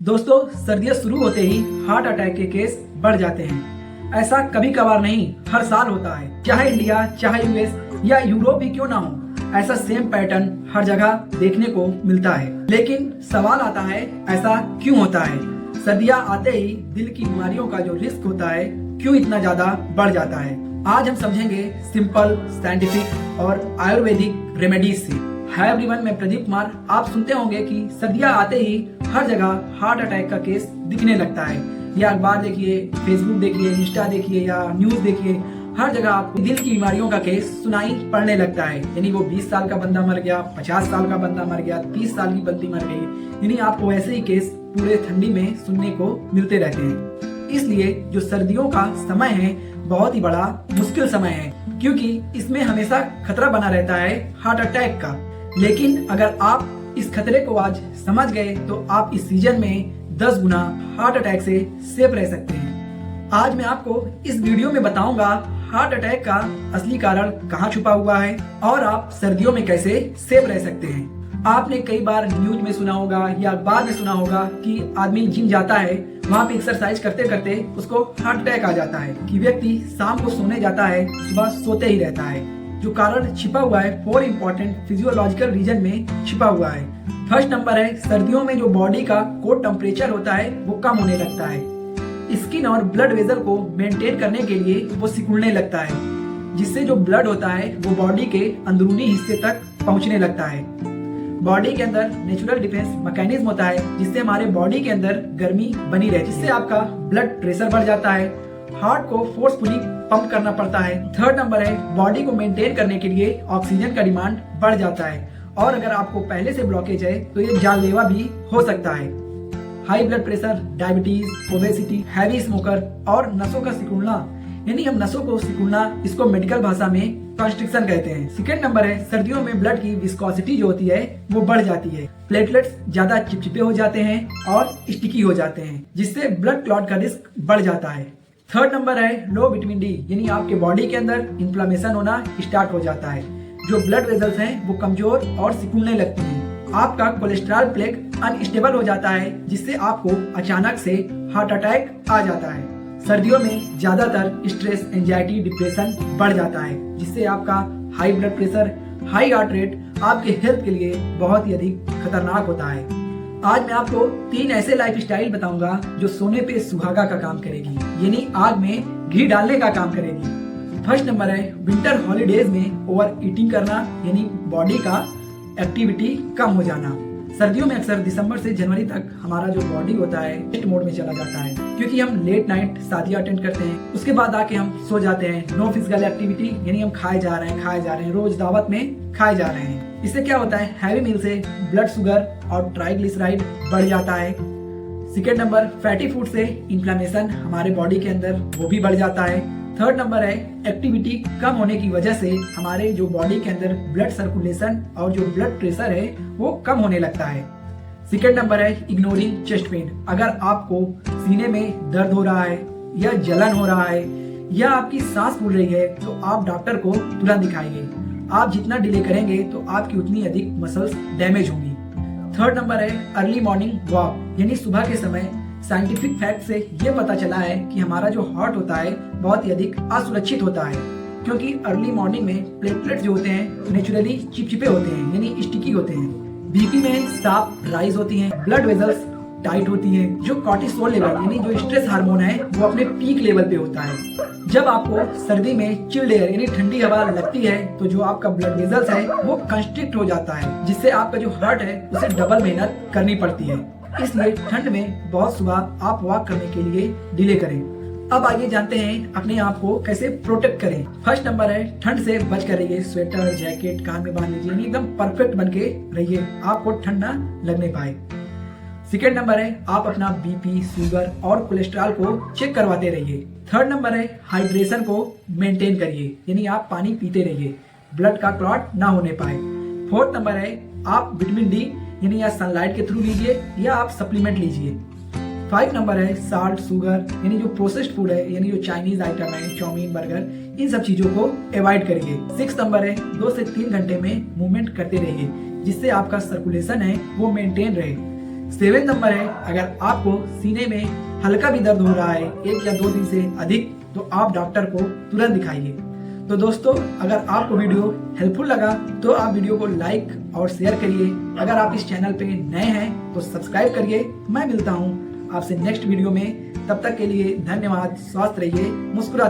दोस्तों, सर्दियां शुरू होते ही हार्ट अटैक के केस बढ़ जाते हैं। ऐसा कभी कभार नहीं, हर साल होता है। चाहे इंडिया, चाहे यूएस या यूरोप ही क्यों ना हो, ऐसा सेम पैटर्न हर जगह देखने को मिलता है। लेकिन सवाल आता है, ऐसा क्यों होता है? सर्दियां आते ही दिल की बीमारियों का जो रिस्क होता है, क्यों इतना ज्यादा बढ़ जाता है? आज हम समझेंगे सिंपल, साइंटिफिक और आयुर्वेदिक रेमेडीज से। हाय एवरीवन, मैं प्रदीप कुमार। आप सुनते होंगे कि सर्दियां आते ही हर जगह हार्ट अटैक का केस दिखने लगता है। या अखबार देखिए, फेसबुक देखिए, इंस्टा देखिए या न्यूज देखिए, हर जगह आपको दिल की बीमारियों का केस सुनाई पड़ने लगता है। यानी वो 20 साल का बंदा मर गया, 50 साल का बंदा मर गया, 30 साल की बंदी मर गई। यानी आपको ऐसे ही केस पूरे ठंडी में सुनने को मिलते रहते हैं। इसलिए जो सर्दियों का समय है, बहुत ही बड़ा मुश्किल समय है, क्योंकि इसमें हमेशा खतरा बना रहता है हार्ट अटैक का। लेकिन अगर आप इस खतरे को आज समझ गए तो आप इस सीजन में 10 गुना हार्ट अटैक से सेफ रह सकते हैं। आज मैं आपको इस वीडियो में बताऊंगा हार्ट अटैक का असली कारण कहाँ छुपा हुआ है और आप सर्दियों में कैसे सेफ रह सकते हैं। आपने कई बार न्यूज में सुना होगा या अखबार में सुना होगा कि आदमी जिम जाता है, वहाँ पे एक्सरसाइज करते करते उसको हार्ट अटैक आ जाता है। कि व्यक्ति शाम को सोने जाता है, सुबह सोते ही रहता है। जो कारण छिपा हुआ है 4 इम्पोर्टेंट फिजियोलॉजिकल रीजन में छिपा हुआ है। फर्स्ट नंबर है, सर्दियों में जो बॉडी का कोर टेम्परेचर होता है वो कम होने लगता है। स्किन और ब्लड वेजल को मेंटेन करने के लिए वो सिकुड़ने लगता है, जिससे जो ब्लड होता है वो बॉडी के अंदरूनी हिस्से तक पहुंचने लगता है। बॉडी के अंदर नेचुरल डिफेंस मैकेनिज्म होता है, जिससे हमारे बॉडी के अंदर गर्मी बनी रहती है, जिससे आपका ब्लड प्रेशर बढ़ जाता है, हार्ट को फोर्सफुली पंप करना पड़ता है। थर्ड नंबर है, बॉडी को मेंटेन करने के लिए ऑक्सीजन का डिमांड बढ़ जाता है, और अगर आपको पहले से ब्लॉकेज है तो ये जानलेवा भी हो सकता है। High blood pressure, diabetes, obesity, heavy smoker और नसों का सिकुड़ना, यानी हम नसों को सिकुड़ना, इसको मेडिकल भाषा में कॉन्स्ट्रिक्शन कहते हैं। सेकेंड नंबर है, सर्दियों में ब्लड की विस्कोसिटी जो होती है वो बढ़ जाती है। प्लेटलेट्स ज्यादा चिपचिपे हो जाते हैं और स्टिकी हो जाते हैं, जिससे ब्लड क्लॉट का रिस्क बढ़ जाता है। थर्ड नंबर है लो विटामिन डी, यानी आपके बॉडी के अंदर इन्फ्लेमेशन होना स्टार्ट हो जाता है। जो ब्लड वेजल्स हैं वो कमजोर और सिकुड़ने लगती हैं। आपका कोलेस्ट्रॉल प्लेग अनस्टेबल हो जाता है, जिससे आपको अचानक से हार्ट अटैक आ जाता है। सर्दियों में ज्यादातर स्ट्रेस, एंजाइटी, डिप्रेशन बढ़ जाता है, जिससे आपका high blood pressure, high heart rate आपके हेल्थ के लिए बहुत ही अधिक खतरनाक होता है। आज मैं आपको 3 ऐसे लाइफ स्टाइल बताऊंगा जो सोने पे सुहागा का काम करेगी, यानी आग में घी डालने का काम करेगी। फर्स्ट नंबर है, विंटर हॉलीडेज में ओवर ईटिंग करना, यानी बॉडी का एक्टिविटी कम हो जाना। सर्दियों में अक्सर दिसंबर से जनवरी तक हमारा जो बॉडी होता है रेस्ट मोड में चला जाता है, क्योंकि हम लेट नाइट शादियां अटेंड करते हैं, उसके बाद आके हम सो जाते हैं। नो फिजिकल एक्टिविटी, यानी हम खाए जा रहे हैं, रोज दावत में खाए जा रहे हैं। इससे क्या होता है, हैवी मील से ब्लड शुगर और ट्राइग्लिसराइड बढ़ जाता है। सेकेंड नंबर, फैटी फूड से इन्फ्लेमेशन हमारे बॉडी के अंदर वो भी बढ़ जाता है। थर्ड नंबर है, एक्टिविटी कम होने की वजह से हमारे जो बॉडी के अंदर ब्लड सर्कुलेशन और जो ब्लड प्रेशर है वो कम होने लगता है। सेकेंड नंबर है, इग्नोरिंग चेस्ट पेन। अगर आपको सीने में दर्द हो रहा है या जलन हो रहा है या आपकी सांस फूल रही है तो आप डॉक्टर को तुरंत दिखाइए। आप जितना डिले करेंगे तो आपकी उतनी अधिक मसल्स डैमेज होंगी। थर्ड नंबर है, अर्ली मॉर्निंग वॉक, यानी सुबह के समय साइंटिफिक फैक्ट से ये पता चला है कि हमारा जो हार्ट होता है बहुत ही अधिक असुरक्षित होता है, क्योंकि अर्ली मॉर्निंग में प्लेटलेट जो होते हैं नेचुरली चिपचिपे होते हैं, यानी स्टिकी होते हैं। बीपी में साफ राइज होती है, ब्लड वेजल्स टाइट होती हैं, जो कॉर्टिसोल लेवल यानी जो स्ट्रेस हार्मोन है वो अपने पीक लेवल पे होता है। जब आपको सर्दी में चिल्ड एयर यानी ठंडी हवा लगती है तो जो आपका ब्लड वेजल्स है वो कंस्ट्रिक्ट हो जाता है, जिससे आपका जो हार्ट है उसे डबल मेहनत करनी पड़ती है। इसलिए ठंड में बहुत सुबह आप वॉक करने के लिए डिले करें। अब आइए जानते हैं अपने आप को कैसे प्रोटेक्ट करें। फर्स्ट नंबर है, ठंड से बच कर रहिए। स्वेटर, जैकेट कान में बांध लीजिए, एकदम परफेक्ट बन के रहिए, आपको ठंड ना लगने पाए। सेकेंड नंबर है, आप अपना बीपी, शुगर और कोलेस्ट्रॉल को चेक करवाते रहिए। थर्ड नंबर है, हाइड्रेशन को मेंटेन करिए, यानी आप पानी पीते रहिए, ब्लड का क्लॉट ना होने पाए। फोर्थ नंबर है, आप विटामिन डी यानी या सनलाइट के थ्रू लीजिए या आप सप्लीमेंट लीजिए। 5 नंबर है, साल्ट, शुगर यानी जो प्रोसेस्ड फूड है, यानी जो चाइनीज आइटम है, चाउमीन, बर्गर, इन सब चीजों को अवॉइड करिए। 6 नंबर है, 2 से 3 घंटे में मूवमेंट करते रहिए, जिससे आपका सर्कुलेशन है वो मेंटेन रहे। 7 नंबर है, अगर आपको सीने में हल्का भी दर्द हो रहा है 1 या 2 दिन से अधिक, तो आप डॉक्टर को तुरंत दिखाइए। तो दोस्तों, अगर आपको वीडियो हेल्पफुल लगा तो आप वीडियो को लाइक और शेयर करिए। अगर आप इस चैनल पे नए हैं तो सब्सक्राइब करिए। मैं मिलता हूँ आपसे नेक्स्ट वीडियो में, तब तक के लिए धन्यवाद। स्वस्थ रहिए, मुस्कुराते